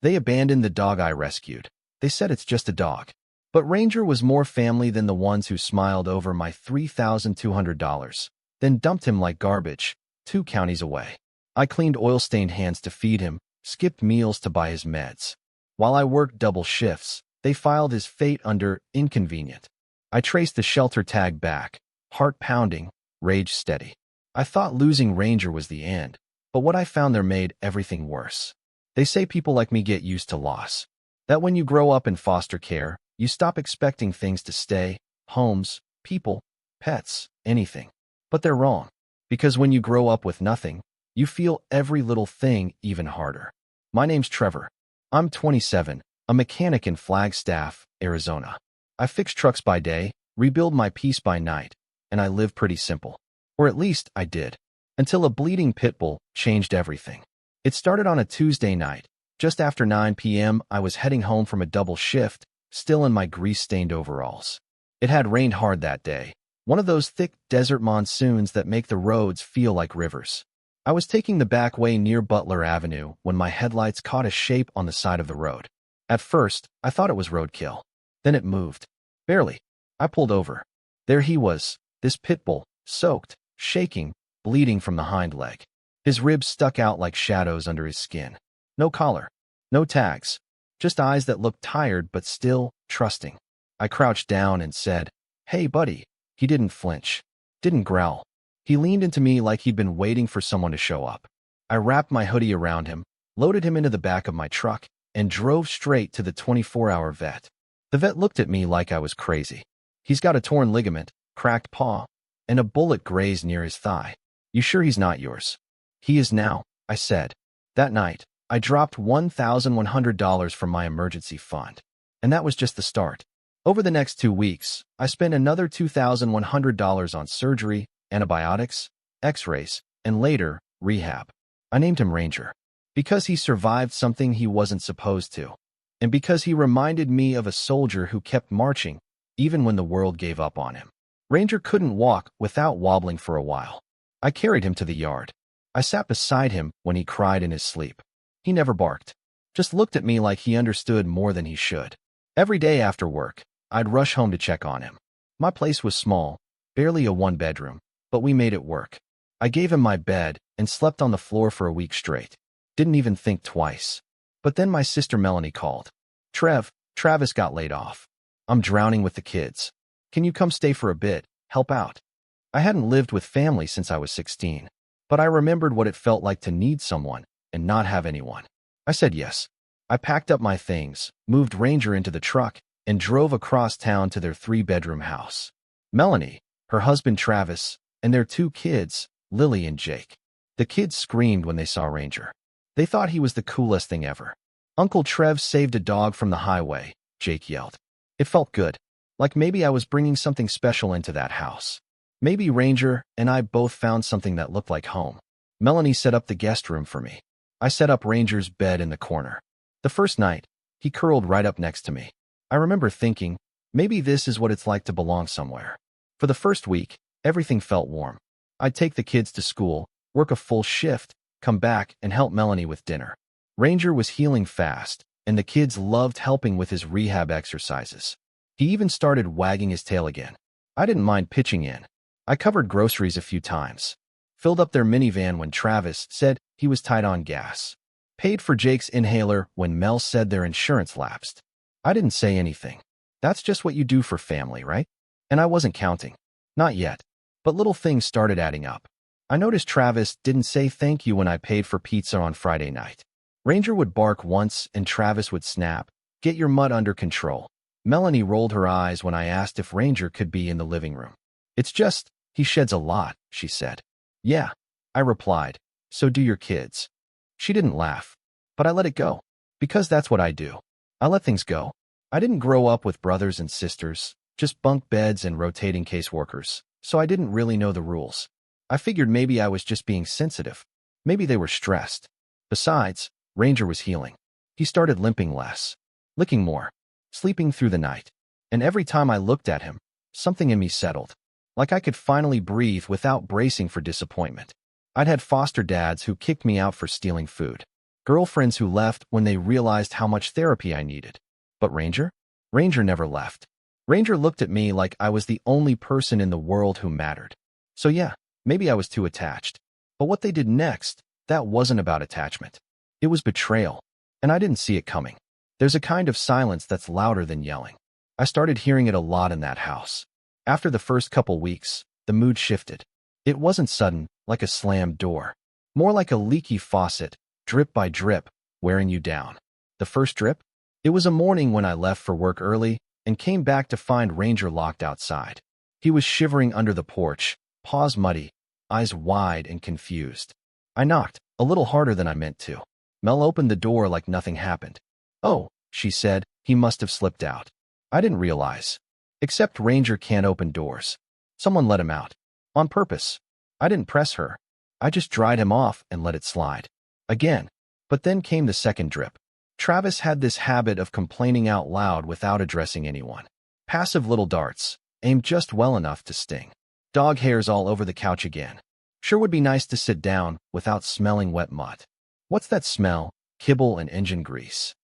They abandoned the dog I rescued. They said it's just a dog. But Ranger was more family than the ones who smiled over my $3,200, then dumped him like garbage, 2 counties away. I cleaned oil-stained hands to feed him, skipped meals to buy his meds. While I worked double shifts, they filed his fate under inconvenient. I traced the shelter tag back, heart pounding, rage steady. I thought losing Ranger was the end, but what I found there made everything worse. They say people like me get used to loss. That when you grow up in foster care, you stop expecting things to stay, homes, people, pets, anything. But they're wrong. Because when you grow up with nothing, you feel every little thing even harder. My name's Trevor. I'm 27, a mechanic in Flagstaff, Arizona. I fix trucks by day, rebuild my peace by night, and I live pretty simple. Or at least I did. Until a bleeding pit bull changed everything. It started on a Tuesday night. Just after 9 p.m., I was heading home from a double shift, still in my grease-stained overalls. It had rained hard that day, one of those thick desert monsoons that make the roads feel like rivers. I was taking the back way near Butler Avenue when my headlights caught a shape on the side of the road. At first, I thought it was roadkill. Then it moved. Barely. I pulled over. There he was, this pit bull, soaked, shaking, bleeding from the hind leg. His ribs stuck out like shadows under his skin. No collar. No tags. Just eyes that looked tired but still trusting. I crouched down and said, "Hey, buddy." He didn't flinch. Didn't growl. He leaned into me like he'd been waiting for someone to show up. I wrapped my hoodie around him, loaded him into the back of my truck, and drove straight to the 24-hour vet. The vet looked at me like I was crazy. He's got a torn ligament, cracked paw, and a bullet grazed near his thigh. You sure he's not yours? He is now, I said. That night, I dropped $1,100 from my emergency fund. And that was just the start. Over the next 2 weeks, I spent another $2,100 on surgery, antibiotics, x-rays, and later, rehab. I named him Ranger. Because he survived something he wasn't supposed to. And because he reminded me of a soldier who kept marching, even when the world gave up on him. Ranger couldn't walk without wobbling for a while. I carried him to the yard. I sat beside him when he cried in his sleep. He never barked. Just looked at me like he understood more than he should. Every day after work, I'd rush home to check on him. My place was small, barely a 1-bedroom, but we made it work. I gave him my bed and slept on the floor for a week straight. Didn't even think twice. But then my sister Melanie called. Travis got laid off. I'm drowning with the kids. Can you come stay for a bit, help out? I hadn't lived with family since I was 16, but I remembered what it felt like to need someone and not have anyone. I said yes. I packed up my things, moved Ranger into the truck, and drove across town to their 3-bedroom house. Melanie, her husband Travis, and their 2 kids, Lily and Jake. The kids screamed when they saw Ranger. They thought he was the coolest thing ever. Uncle Trev saved a dog from the highway, Jake yelled. It felt good, like maybe I was bringing something special into that house. Maybe Ranger and I both found something that looked like home. Melanie set up the guest room for me. I set up Ranger's bed in the corner. The first night, he curled right up next to me. I remember thinking, maybe this is what it's like to belong somewhere. For the first week, everything felt warm. I'd take the kids to school, work a full shift, come back and help Melanie with dinner. Ranger was healing fast, and the kids loved helping with his rehab exercises. He even started wagging his tail again. I didn't mind pitching in. I covered groceries a few times. Filled up their minivan when Travis said he was tight on gas. Paid for Jake's inhaler when Mel said their insurance lapsed. I didn't say anything. That's just what you do for family, right? And I wasn't counting. Not yet. But little things started adding up. I noticed Travis didn't say thank you when I paid for pizza on Friday night. Ranger would bark once and Travis would snap, "Get your mutt under control." Melanie rolled her eyes when I asked if Ranger could be in the living room. "It's just, he sheds a lot," she said. "Yeah," I replied. "So do your kids." She didn't laugh, but I let it go. Because that's what I do. I let things go. I didn't grow up with brothers and sisters, just bunk beds and rotating caseworkers, so I didn't really know the rules. I figured maybe I was just being sensitive. Maybe they were stressed. Besides, Ranger was healing. He started limping less, licking more, sleeping through the night. And every time I looked at him, something in me settled. Like I could finally breathe without bracing for disappointment. I'd had foster dads who kicked me out for stealing food. Girlfriends who left when they realized how much therapy I needed. But Ranger? Ranger never left. Ranger looked at me like I was the only person in the world who mattered. So yeah, maybe I was too attached. But what they did next, that wasn't about attachment. It was betrayal. And I didn't see it coming. There's a kind of silence that's louder than yelling. I started hearing it a lot in that house. After the first couple weeks, the mood shifted. It wasn't sudden, like a slammed door. More like a leaky faucet, drip by drip, wearing you down. The first drip? It was a morning when I left for work early and came back to find Ranger locked outside. He was shivering under the porch, paws muddy, eyes wide and confused. I knocked, a little harder than I meant to. Mel opened the door like nothing happened. "Oh," she said, "he must have slipped out." I didn't realize. Except Ranger can't open doors. Someone let him out. On purpose. I didn't press her. I just dried him off and let it slide. Again. But then came the second drip. Travis had this habit of complaining out loud without addressing anyone. Passive little darts, aimed just well enough to sting. Dog hairs all over the couch again. Sure would be nice to sit down without smelling wet mud. What's that smell? Kibble and engine grease.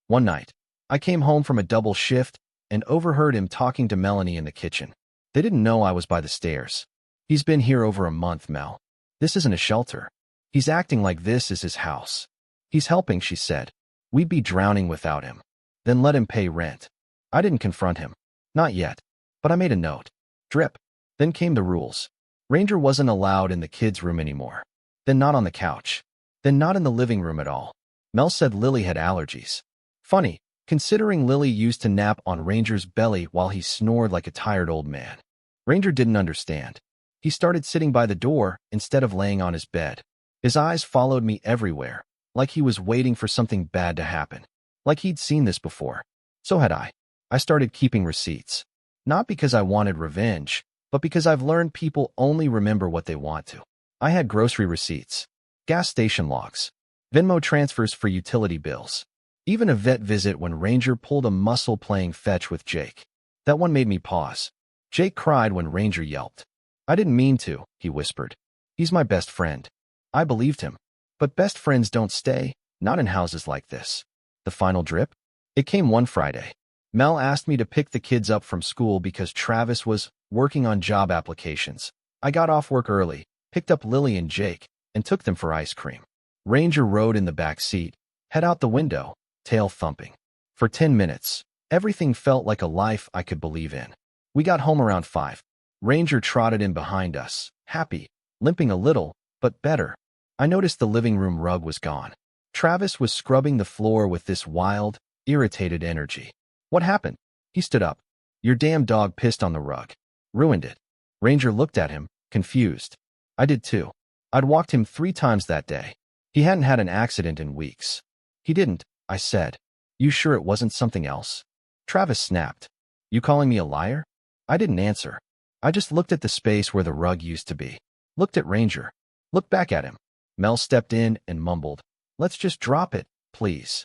One night, I came home from a double shift and overheard him talking to Melanie in the kitchen. They didn't know I was by the stairs. "He's been here over a month, Mel. This isn't a shelter. He's acting like this is his house. He's helping," she said. "We'd be drowning without him. Then let him pay rent." I didn't confront him. Not yet. But I made a note. Drip. Then came the rules. Ranger wasn't allowed in the kids' room anymore. Then not on the couch. Then not in the living room at all. Mel said Lily had allergies. Funny, considering Lily used to nap on Ranger's belly while he snored like a tired old man. Ranger didn't understand. He started sitting by the door instead of laying on his bed. His eyes followed me everywhere, like he was waiting for something bad to happen. Like he'd seen this before. So had I. I started keeping receipts. Not because I wanted revenge, but because I've learned people only remember what they want to. I had grocery receipts, gas station logs, Venmo transfers for utility bills, even a vet visit when Ranger pulled a muscle playing fetch with Jake. That one made me pause. Jake cried when Ranger yelped. "I didn't mean to," he whispered. "He's my best friend." I believed him. But best friends don't stay, not in houses like this. The final drip? It came one Friday. Mel asked me to pick the kids up from school because Travis was working on job applications. I got off work early, picked up Lily and Jake, and took them for ice cream. Ranger rode in the back seat, head out the window, tail thumping. For 10 minutes, everything felt like a life I could believe in. We got home around 5. Ranger trotted in behind us, happy, limping a little, but better. I noticed the living room rug was gone. Travis was scrubbing the floor with this wild, irritated energy. "What happened?" He stood up. "Your damn dog pissed on the rug. Ruined it." Ranger looked at him, confused. I did too. I'd walked him 3 times that day. He hadn't had an accident in weeks. "He didn't," I said. "You sure it wasn't something else?" Travis snapped. "You calling me a liar?" I didn't answer. I just looked at the space where the rug used to be. Looked at Ranger. Looked back at him. Mel stepped in and mumbled, "Let's just drop it, please."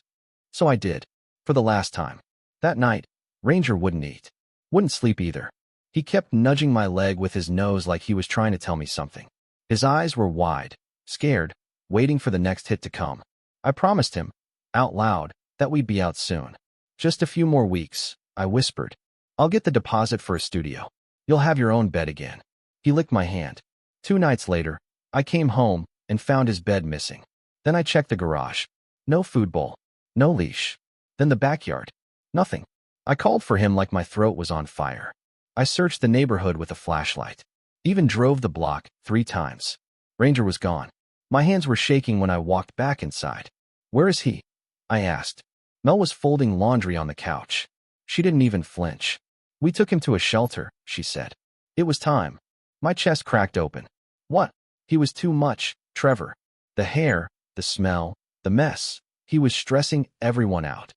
So I did. For the last time. That night, Ranger wouldn't eat. Wouldn't sleep either. He kept nudging my leg with his nose like he was trying to tell me something. His eyes were wide, scared, waiting for the next hit to come. I promised him, out loud, that we'd be out soon. "Just a few more weeks," I whispered. "I'll get the deposit for a studio. You'll have your own bed again." He licked my hand. 2 nights later, I came home and found his bed missing. Then I checked the garage. No food bowl. No leash. Then the backyard. Nothing. I called for him like my throat was on fire. I searched the neighborhood with a flashlight. Even drove the block 3 times. Ranger was gone. My hands were shaking when I walked back inside. "Where is he?" I asked. Mel was folding laundry on the couch. She didn't even flinch. "We took him to a shelter," she said. It was time. My chest cracked open. What? He was too much, Trevor. The hair, the smell, the mess. He was stressing everyone out.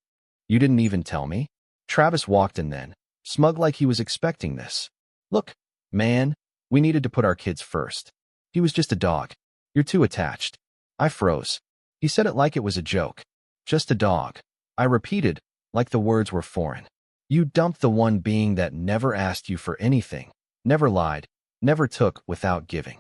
"You didn't even tell me?" Travis walked in then, smug like he was expecting this. "Look, man, we needed to put our kids first. He was just a dog. You're too attached." I froze. He said it like it was a joke. "Just a dog." I repeated, like the words were foreign. "You dumped the one being that never asked you for anything, never lied, never took without giving."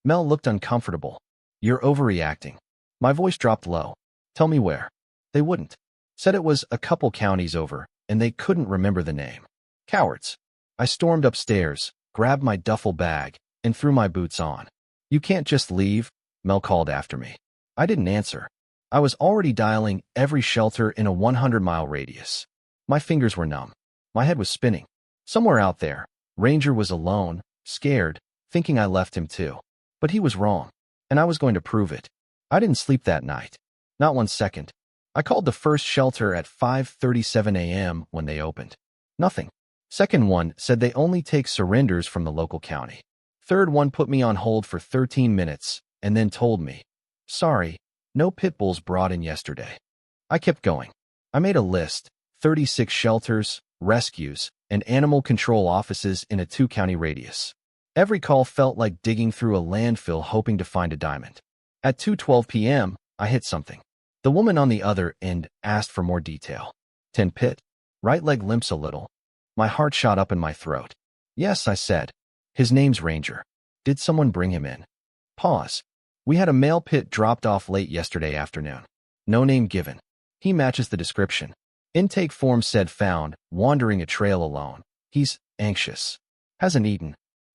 Mel looked uncomfortable. "You're overreacting." My voice dropped low. Tell me where. They wouldn't. Said it was a couple counties over, and they couldn't remember the name. Cowards. I stormed upstairs, grabbed my duffel bag, and threw my boots on. You can't just leave, Mel called after me. I didn't answer. I was already dialing every shelter in a 100-mile radius. My fingers were numb. My head was spinning. Somewhere out there, Ranger was alone, scared, thinking I left him too. But he was wrong, and I was going to prove it. I didn't sleep that night. Not 1 second. I called the first shelter at 5:37 a.m. when they opened. Nothing. Second one said they only take surrenders from the local county. Third one put me on hold for 13 minutes and then told me, sorry, no pit bulls brought in yesterday. I kept going. I made a list, 36 shelters, rescues, and animal control offices in a 2-county radius. Every call felt like digging through a landfill hoping to find a diamond. At 2:12 p.m., I hit something. The woman on the other end asked for more detail. 10 pit. Right leg limps a little. My heart shot up in my throat. Yes, I said. His name's Ranger. Did someone bring him in? Pause. We had a male pit dropped off late yesterday afternoon. No name given. He matches the description. Intake form said found, wandering a trail alone. He's anxious. Hasn't eaten.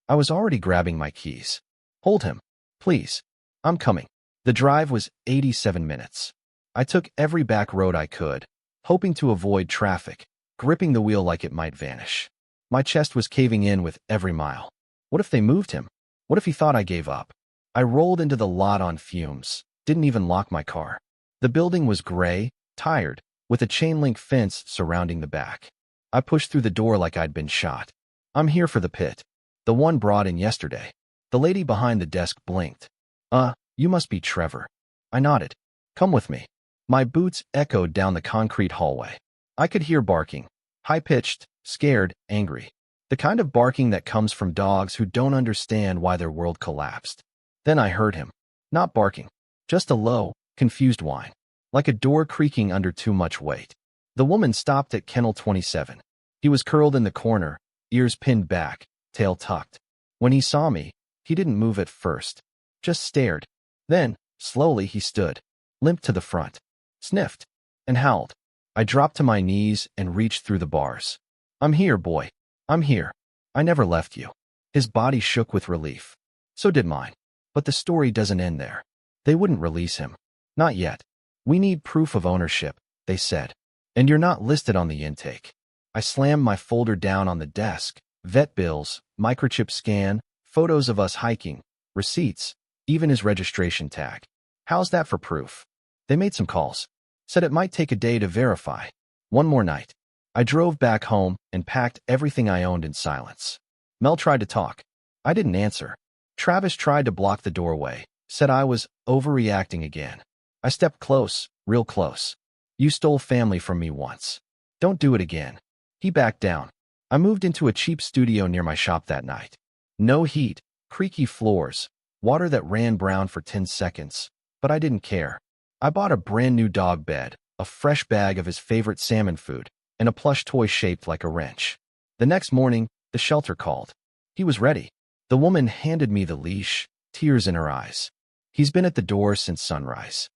I was already grabbing my keys. Hold him. Please. I'm coming. The drive was 87 minutes. I took every back road I could, hoping to avoid traffic, gripping the wheel like it might vanish. My chest was caving in with every mile. What if they moved him? What if he thought I gave up? I rolled into the lot on fumes, didn't even lock my car. The building was gray, tired, with a chain-link fence surrounding the back. I pushed through the door like I'd been shot. I'm here for the pit. The one brought in yesterday. The lady behind the desk blinked. You must be Trevor. I nodded. Come with me. My boots echoed down the concrete hallway. I could hear barking. High-pitched, scared, angry. The kind of barking that comes from dogs who don't understand why their world collapsed. Then I heard him. Not barking. Just a low, confused whine. Like a door creaking under too much weight. The woman stopped at kennel 27. He was curled in the corner, ears pinned back, tail tucked. When he saw me, he didn't move at first. Just stared. Then, slowly he stood, limped to the front, sniffed, and howled. I dropped to my knees and reached through the bars. I'm here, boy. I'm here. I never left you. His body shook with relief. So did mine. But the story doesn't end there. They wouldn't release him. Not yet. We need proof of ownership, they said. And you're not listed on the intake. I slammed my folder down on the desk. Vet bills, microchip scan, photos of us hiking, receipts, even his registration tag. How's that for proof? They made some calls. Said it might take a day to verify. One more night. I drove back home and packed everything I owned in silence. Mel tried to talk. I didn't answer. Travis tried to block the doorway, said I was overreacting again. I stepped close, real close. You stole family from me once. Don't do it again. He backed down. I moved into a cheap studio near my shop that night. No heat, creaky floors, water that ran brown for 10 seconds, but I didn't care. I bought a brand new dog bed, a fresh bag of his favorite salmon food, and a plush toy shaped like a wrench. The next morning, the shelter called. He was ready. The woman handed me the leash, tears in her eyes. He's been at the door since sunrise.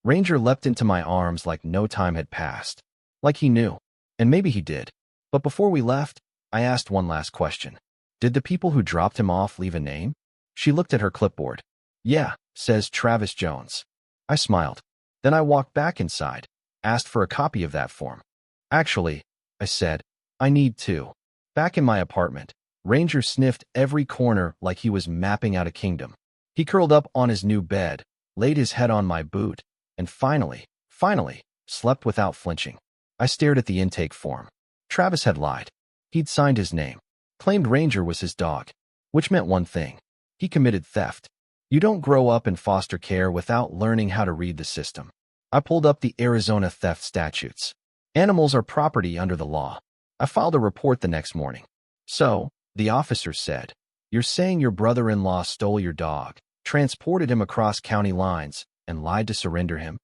Ranger leapt into my arms like no time had passed. Like he knew. And maybe he did. But before we left, I asked one last question. Did the people who dropped him off leave a name? She looked at her clipboard. Yeah, says Travis Jones. I smiled. Then I walked back inside, asked for a copy of that form. Actually, I said, I need two. Back in my apartment, Ranger sniffed every corner like he was mapping out a kingdom. He curled up on his new bed, laid his head on my boot, and finally, slept without flinching. I stared at the intake form. Travis had lied. He'd signed his name, claimed Ranger was his dog, which meant one thing. He committed theft. You don't grow up in foster care without learning how to read the system. I pulled up the Arizona theft statutes. Animals are property under the law. I filed a report the next morning. So, the officer said, you're saying your brother-in-law stole your dog, transported him across county lines, and lied to surrender him?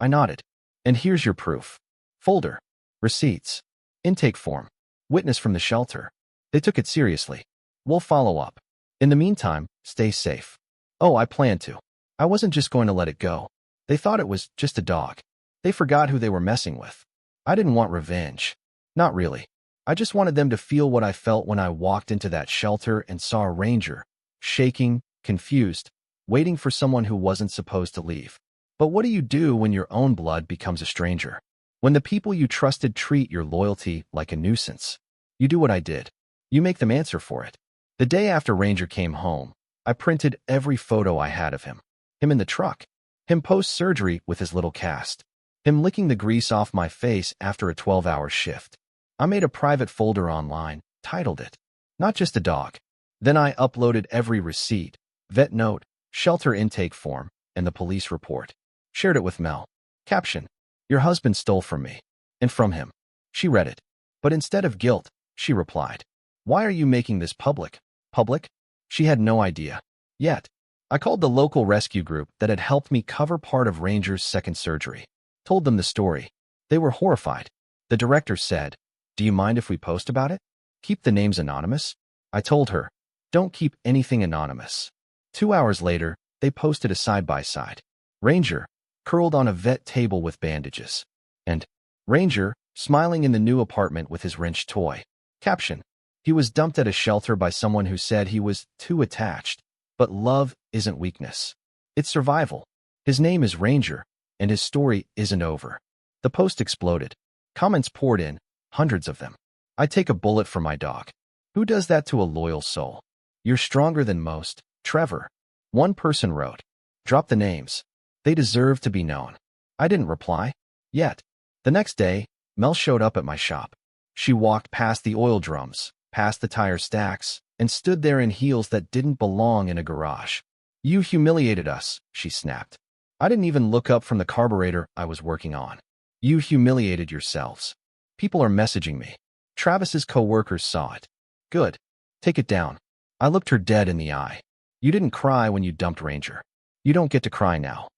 I nodded. And here's your proof. Folder. Receipts. Intake form. Witness from the shelter. They took it seriously. We'll follow up. In the meantime, stay safe. Oh, I planned to. I wasn't just going to let it go. They thought it was just a dog. They forgot who they were messing with. I didn't want revenge. Not really. I just wanted them to feel what I felt when I walked into that shelter and saw a ranger, shaking, confused, waiting for someone who wasn't supposed to leave. But what do you do when your own blood becomes a stranger? When the people you trusted treat your loyalty like a nuisance? You do what I did. You make them answer for it. The day after Ranger came home, I printed every photo I had of him. Him in the truck. Him post-surgery with his little cast. Him licking the grease off my face after a 12-hour shift. I made a private folder online, titled it, "Not Just a Dog." Then I uploaded every receipt, vet note, shelter intake form, and the police report. Shared it with Mel. Caption: "Your husband stole from me." And from him. She read it. But instead of guilt, she replied, "Why are you making this public?" Public? She had no idea. Yet, I called the local rescue group that had helped me cover part of Ranger's second surgery. Told them the story. They were horrified. The director said, "Do you mind if we post about it? Keep the names anonymous?" I told her, "Don't keep anything anonymous." 2 hours later, they posted a side-by-side. Ranger, curled on a vet table with bandages. And Ranger, smiling in the new apartment with his wrench toy. Caption: "He was dumped at a shelter by someone who said he was too attached. But love isn't weakness. It's survival. His name is Ranger, and his story isn't over." The post exploded. Comments poured in, hundreds of them. "I take a bullet for my dog. Who does that to a loyal soul? You're stronger than most, Trevor." One person wrote, "Drop the names. They deserve to be known." I didn't reply. Yet, the next day, Mel showed up at my shop. She walked past the oil drums, past the tire stacks, and stood there in heels that didn't belong in a garage. "You humiliated us," she snapped. "I didn't even look up from the carburetor I was working on. You humiliated yourselves." People are messaging me. Travis's co-workers saw it. "Good. Take it down." I looked her dead in the eye. "You didn't cry when you dumped Ranger. You don't get to cry now."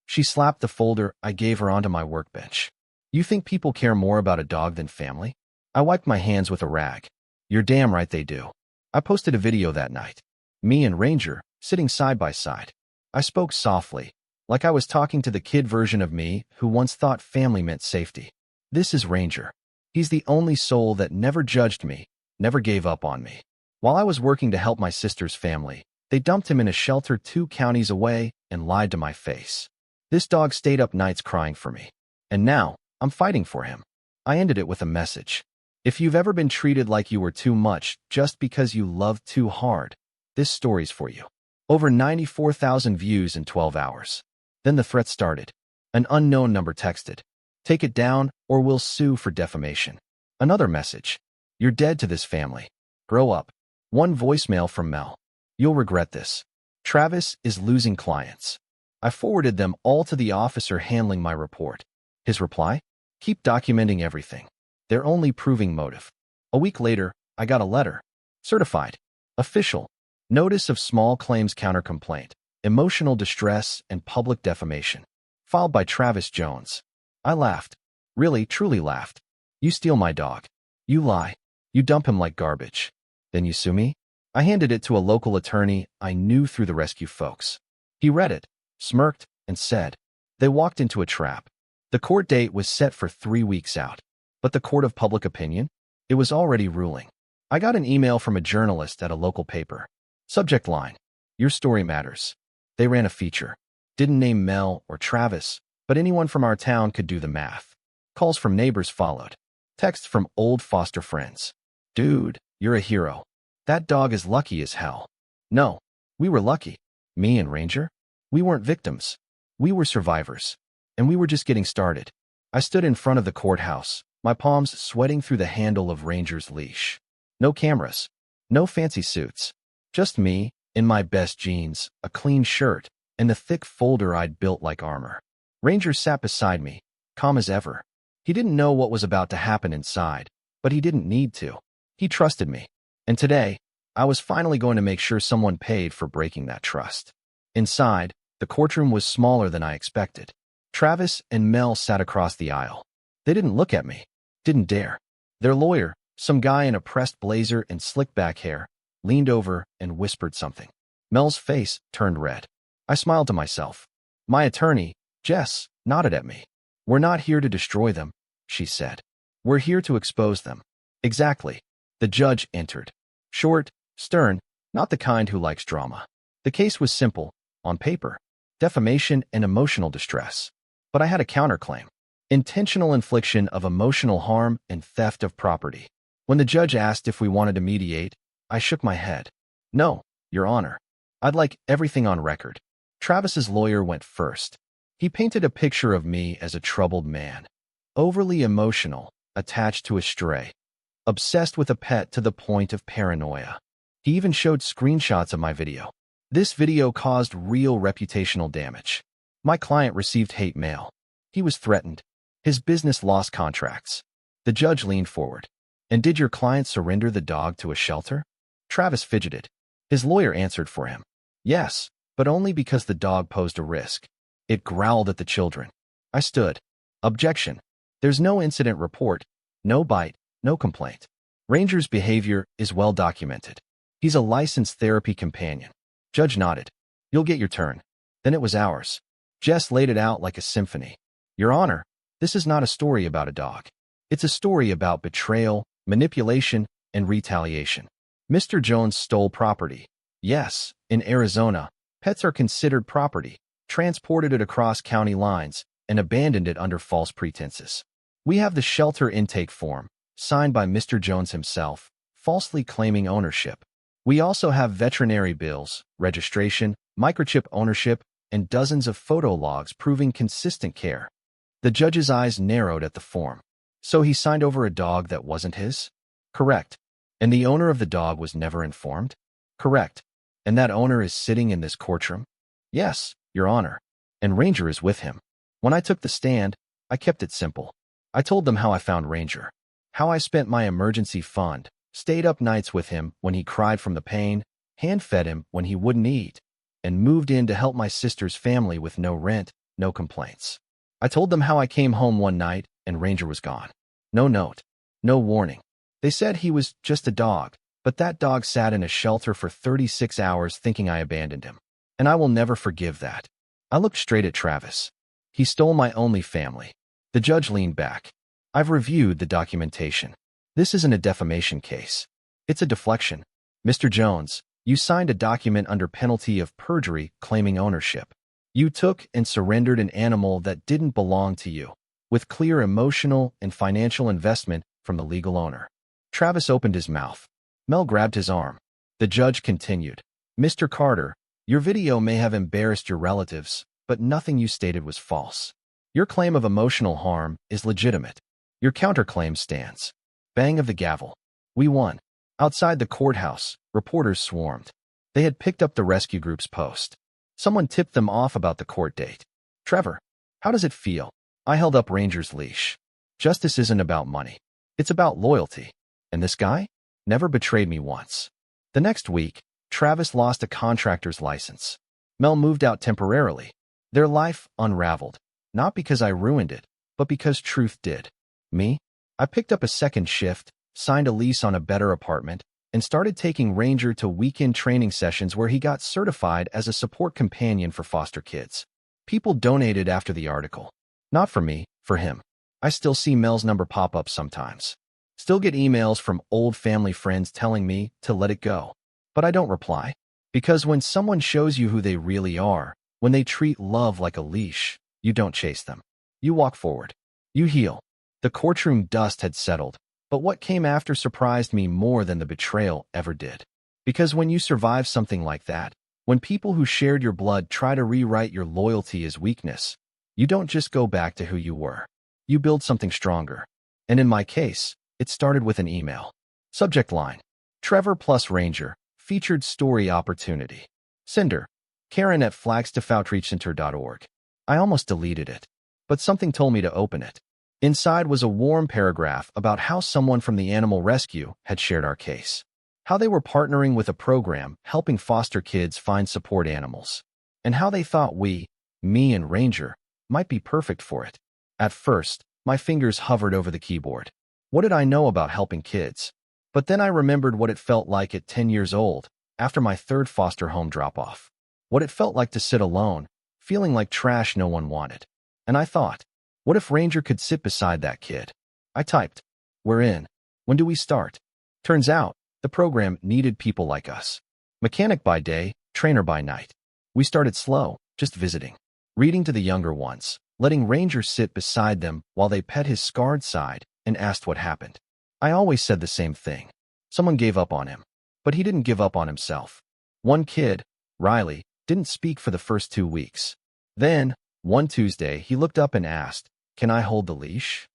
She slapped the folder I gave her onto my workbench. "You think people care more about a dog than family?" I wiped my hands with a rag. "You're damn right they do." I posted a video that night. Me and Ranger, sitting side by side. I spoke softly, like I was talking to the kid version of me who once thought family meant safety. This is Ranger. He's the only soul that never judged me, never gave up on me. While I was working to help my sister's family, they dumped him in a shelter 2 counties away and lied to my face. This dog stayed up nights crying for me. And now, I'm fighting for him. I ended it with a message. If you've ever been treated like you were too much just because you loved too hard, this story's for you. Over 94,000 views in 12 hours. Then the threat started. An unknown number texted, "Take it down or we'll sue for defamation." Another message, "You're dead to this family. Grow up." One voicemail from Mel, "You'll regret this. Travis is losing clients." I forwarded them all to the officer handling my report. His reply, "Keep documenting everything. They're only proving motive." A week later, I got a letter. Certified. Official. Notice of small claims countercomplaint, emotional distress, and public defamation. Filed by Travis Jones. I laughed. Really, truly laughed. "You steal my dog. You lie. You dump him like garbage. Then you sue me?" I handed it to a local attorney I knew through the rescue folks. He read it, smirked, and said, "They walked into a trap." The court date was set for 3 weeks out. But the court of public opinion? It was already ruling. I got an email from a journalist at a local paper. Subject line, "Your story matters." They ran a feature. Didn't name Mel or Travis, but anyone from our town could do the math. Calls from neighbors followed. Texts from old foster friends. "Dude, you're a hero. That dog is lucky as hell." No, we were lucky. Me and Ranger? We weren't victims. We were survivors. And we were just getting started. I stood in front of the courthouse, my palms sweating through the handle of Ranger's leash. No cameras. No fancy suits. Just me, in my best jeans, a clean shirt, and the thick folder I'd built like armor. Ranger sat beside me, calm as ever. He didn't know what was about to happen inside, but he didn't need to. He trusted me. And today, I was finally going to make sure someone paid for breaking that trust. Inside, the courtroom was smaller than I expected. Travis and Mel sat across the aisle. They didn't look at me. Didn't dare. Their lawyer, some guy in a pressed blazer and slick back hair, leaned over and whispered something. Mel's face turned red. I smiled to myself. My attorney, Jess, nodded at me. "We're not here to destroy them," she said. "We're here to expose them." Exactly. The judge entered. Short, stern, not the kind who likes drama. The case was simple, on paper. Defamation and emotional distress. But I had a counterclaim. Intentional infliction of emotional harm and theft of property. When the judge asked if we wanted to mediate, I shook my head. "No, Your Honor. I'd like everything on record." Travis's lawyer went first. He painted a picture of me as a troubled man. Overly emotional, attached to a stray. Obsessed with a pet to the point of paranoia. He even showed screenshots of my video. This video caused real reputational damage. My client received hate mail. He was threatened. His business lost contracts. The judge leaned forward. "And did your client surrender the dog to a shelter?" Travis fidgeted. His lawyer answered for him. "Yes, but only because the dog posed a risk. It growled at the children." I stood. "Objection. There's no incident report, no bite, no complaint. Ranger's behavior is well documented. He's a licensed therapy companion." Judge nodded. "You'll get your turn." Then it was ours. Jess laid it out like a symphony. "Your Honor, this is not a story about a dog. It's a story about betrayal, manipulation, and retaliation. Mr. Jones stole property. Yes, in Arizona, pets are considered property, transported it across county lines, and abandoned it under false pretenses. We have the shelter intake form, signed by Mr. Jones himself, falsely claiming ownership. We also have veterinary bills, registration, microchip ownership, and dozens of photo logs proving consistent care." The judge's eyes narrowed at the form. "So he signed over a dog that wasn't his?" "Correct. And the owner of the dog was never informed?" "Correct. And that owner is sitting in this courtroom?" "Yes, Your Honor. And Ranger is with him." When I took the stand, I kept it simple. I told them how I found Ranger, how I spent my emergency fund, stayed up nights with him when he cried from the pain, hand-fed him when he wouldn't eat, and moved in to help my sister's family with no rent, no complaints. I told them how I came home one night and Ranger was gone. No note, no warning. They said he was just a dog, but that dog sat in a shelter for 36 hours thinking I abandoned him. And I will never forgive that. I looked straight at Travis. He stole my only family. The judge leaned back. "I've reviewed the documentation. This isn't a defamation case. It's a deflection. Mr. Jones, you signed a document under penalty of perjury claiming ownership. You took and surrendered an animal that didn't belong to you, with clear emotional and financial investment from the legal owner." Travis opened his mouth. Mel grabbed his arm. The judge continued. "Mr. Carter, your video may have embarrassed your relatives, but nothing you stated was false. Your claim of emotional harm is legitimate. Your counterclaim stands." Bang of the gavel. We won. Outside the courthouse, reporters swarmed. They had picked up the rescue group's post. Someone tipped them off about the court date. "Trevor, how does it feel?" I held up Ranger's leash. "Justice isn't about money. It's about loyalty. And this guy never betrayed me once." The next week, Travis lost a contractor's license. Mel moved out temporarily. Their life unraveled, not because I ruined it, but because truth did. Me? I picked up a second shift, signed a lease on a better apartment, and started taking Ranger to weekend training sessions where he got certified as a support companion for foster kids. People donated after the article. Not for me, for him. I still see Mel's number pop up sometimes. Still get emails from old family friends telling me to let it go. But I don't reply. Because when someone shows you who they really are, when they treat love like a leash, you don't chase them. You walk forward. You heal. The courtroom dust had settled, but what came after surprised me more than the betrayal ever did. Because when you survive something like that, when people who shared your blood try to rewrite your loyalty as weakness, you don't just go back to who you were. You build something stronger. And in my case, it started with an email. Subject line: Trevor plus Ranger, featured story opportunity. Sender: Karen at flagstafoutreachcenter.org. I almost deleted it, but something told me to open it. Inside was a warm paragraph about how someone from the animal rescue had shared our case. How they were partnering with a program helping foster kids find support animals. And how they thought we, me and Ranger, might be perfect for it. At first, my fingers hovered over the keyboard. What did I know about helping kids? But then I remembered what it felt like at 10 years old, after my third foster home drop-off. What it felt like to sit alone, feeling like trash no one wanted. And I thought, What if Ranger could sit beside that kid? I typed, "We're in. When do we start?" Turns out, the program needed people like us. Mechanic by day, trainer by night. We started slow, just visiting. Reading to the younger ones, letting Ranger sit beside them while they pet his scarred side and asked what happened. I always said the same thing. Someone gave up on him. But he didn't give up on himself. One kid, Riley, didn't speak for the first 2 weeks. Then, one Tuesday, he looked up and asked, "Can I hold the leash?"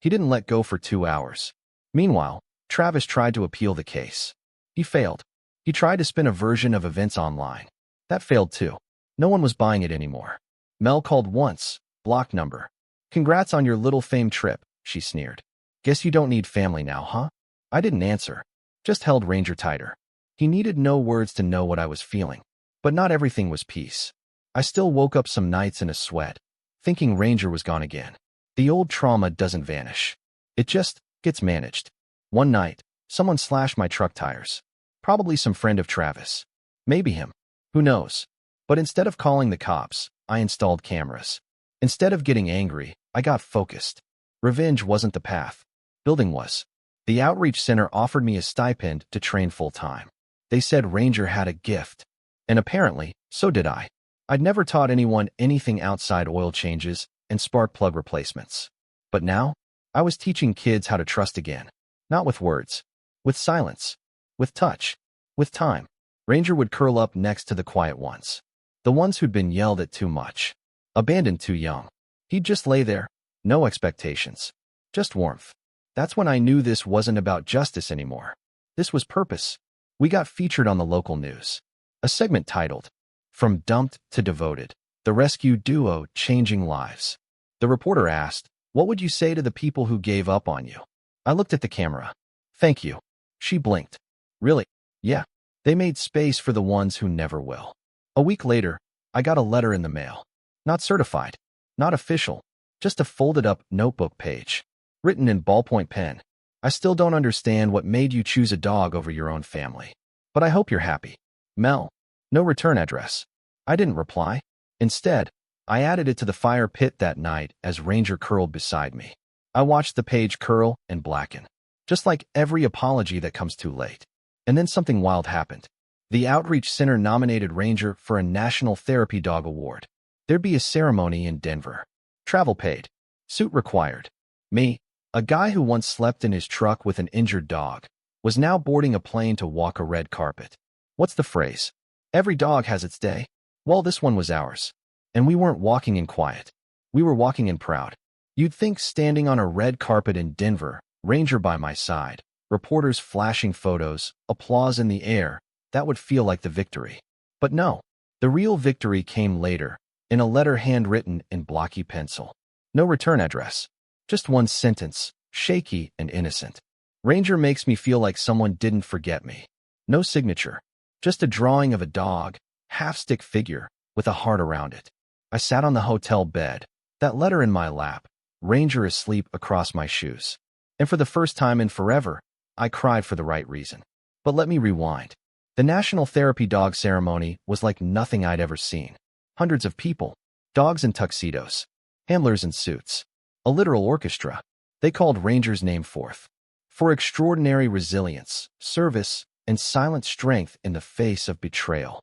He didn't let go for 2 hours. Meanwhile, Travis tried to appeal the case. He failed. He tried to spin a version of events online. That failed too. No one was buying it anymore. Mel called once, block number. "Congrats on your little fame trip," she sneered. "Guess you don't need family now, huh?" I didn't answer. Just held Ranger tighter. He needed no words to know what I was feeling. But not everything was peace. I still woke up some nights in a sweat, thinking Ranger was gone again. The old trauma doesn't vanish. It just gets managed. One night, someone slashed my truck tires. Probably some friend of Travis. Maybe him. Who knows? But instead of calling the cops, I installed cameras. Instead of getting angry, I got focused. Revenge wasn't the path. Building was. The outreach center offered me a stipend to train full-time. They said Ranger had a gift. And apparently, so did I. I'd never taught anyone anything outside oil changes and spark plug replacements. But now, I was teaching kids how to trust again. Not with words. With silence. With touch. With time. Ranger would curl up next to the quiet ones. The ones who'd been yelled at too much. Abandoned too young. He'd just lay there. No expectations. Just warmth. That's when I knew this wasn't about justice anymore. This was purpose. We got featured on the local news. A segment titled, "From Dumped to Devoted, the Rescue Duo Changing Lives." The reporter asked, "What would you say to the people who gave up on you?" I looked at the camera. "Thank you." She blinked. "Really? Yeah. They made space for the ones who never will." A week later, I got a letter in the mail. Not certified. Not official. Just a folded-up notebook page. Written in ballpoint pen. "I still don't understand what made you choose a dog over your own family. But I hope you're happy. Mel." No return address. I didn't reply. Instead, I added it to the fire pit that night as Ranger curled beside me. I watched the page curl and blacken. Just like every apology that comes too late. And then something wild happened. The Outreach Center nominated Ranger for a National Therapy Dog Award. There'd be a ceremony in Denver. Travel paid. Suit required. Me, a guy who once slept in his truck with an injured dog, was now boarding a plane to walk a red carpet. What's the phrase? Every dog has its day. Well, this one was ours. And we weren't walking in quiet. We were walking in proud. You'd think standing on a red carpet in Denver, Ranger by my side, reporters flashing photos, applause in the air, that would feel like the victory. But no. The real victory came later, in a letter handwritten in blocky pencil. No return address. Just one sentence, shaky and innocent. "Ranger makes me feel like someone didn't forget me." No signature. Just a drawing of a dog, half-stick figure, with a heart around it. I sat on the hotel bed, that letter in my lap, Ranger asleep across my shoes. And for the first time in forever, I cried for the right reason. But let me rewind. The National Therapy Dog ceremony was like nothing I'd ever seen. Hundreds of people, dogs in tuxedos, handlers in suits, a literal orchestra. They called Ranger's name forth. For extraordinary resilience, service, and silent strength in the face of betrayal.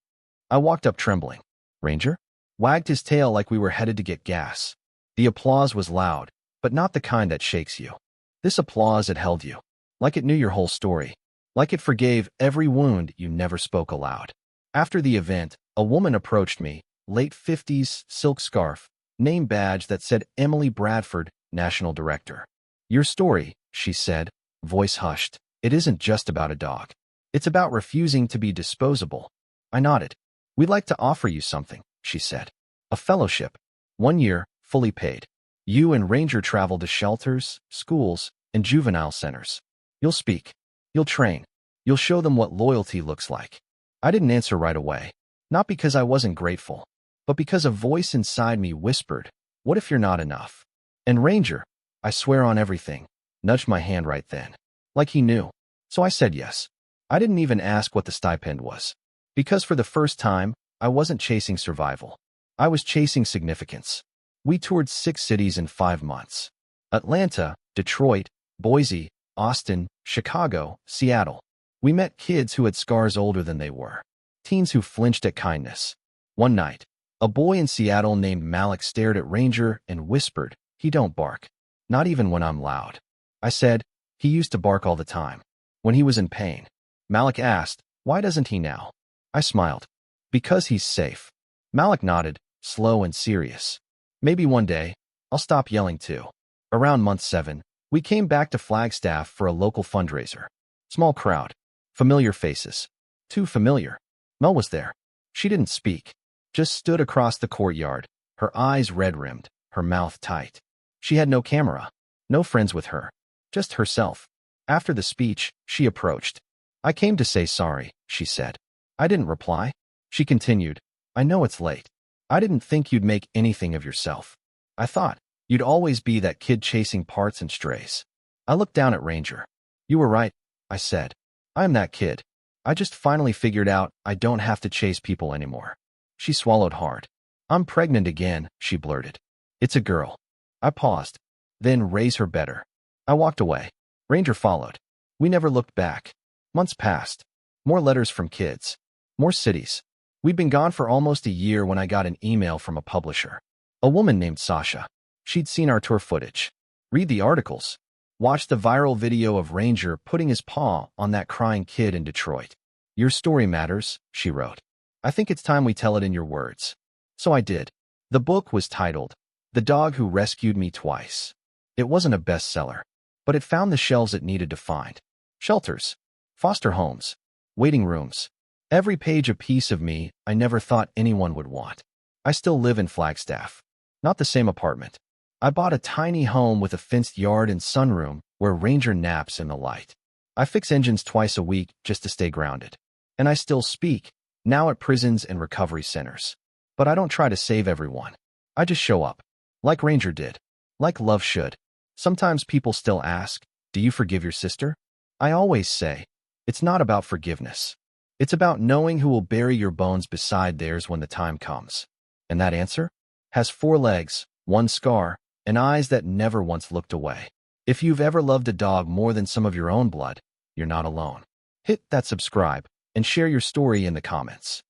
I walked up trembling. Ranger wagged his tail like we were headed to get gas. The applause was loud, but not the kind that shakes you. This applause had held you, like it knew your whole story, like it forgave every wound you never spoke aloud. After the event, a woman approached me, late 50s, silk scarf, name badge that said Emily Bradford, National Director. "Your story," she said, voice hushed, "it isn't just about a dog. It's about refusing to be disposable." I nodded. "We'd like to offer you something," she said. "A fellowship. 1 year, fully paid. You and Ranger travel to shelters, schools, and juvenile centers. You'll speak. You'll train. You'll show them what loyalty looks like." I didn't answer right away. Not because I wasn't grateful, but because a voice inside me whispered, "What if you're not enough?" And Ranger, I swear on everything, nudged my hand right then. Like he knew. So I said yes. I didn't even ask what the stipend was. Because for the first time, I wasn't chasing survival. I was chasing significance. We toured 6 cities in 5 months. Atlanta, Detroit, Boise, Austin, Chicago, Seattle. We met kids who had scars older than they were. Teens who flinched at kindness. One night, a boy in Seattle named Malik stared at Ranger and whispered, "He don't bark. Not even when I'm loud." I said, "He used to bark all the time. When he was in pain." Malik asked, "Why doesn't he now?" I smiled. "Because he's safe." Malik nodded, slow and serious. "Maybe one day, I'll stop yelling too." Around month 7, we came back to Flagstaff for a local fundraiser. Small crowd. Familiar faces. Too familiar. Mel was there. She didn't speak. Just stood across the courtyard, her eyes red-rimmed, her mouth tight. She had no camera. No friends with her. Just herself. After the speech, she approached. "I came to say sorry," she said. I didn't reply. She continued, "I know it's late. I didn't think you'd make anything of yourself. I thought you'd always be that kid chasing parts and strays." I looked down at Ranger. "You were right," I said. "I am that kid. I just finally figured out I don't have to chase people anymore." She swallowed hard. "I'm pregnant again," she blurted. "It's a girl." I paused. "Then raise her better." I walked away. Ranger followed. We never looked back. Months passed. More letters from kids. More cities. We'd been gone for almost a year when I got an email from a publisher. A woman named Sasha. She'd seen our tour footage. Read the articles. Watch the viral video of Ranger putting his paw on that crying kid in Detroit. "Your story matters," she wrote. "I think it's time we tell it in your words." So I did. The book was titled, "The Dog Who Rescued Me Twice." It wasn't a bestseller, but it found the shelves it needed to find. Shelters. Foster homes. Waiting rooms. Every page a piece of me I never thought anyone would want. I still live in Flagstaff. Not the same apartment. I bought a tiny home with a fenced yard and sunroom where Ranger naps in the light. I fix engines twice a week just to stay grounded. And I still speak, now at prisons and recovery centers. But I don't try to save everyone. I just show up. Like Ranger did. Like love should. Sometimes people still ask, "Do you forgive your sister?" I always say, it's not about forgiveness. It's about knowing who will bury your bones beside theirs when the time comes. And that answer has 4 legs, 1 scar, and eyes that never once looked away. If you've ever loved a dog more than some of your own blood, you're not alone. Hit that subscribe and share your story in the comments.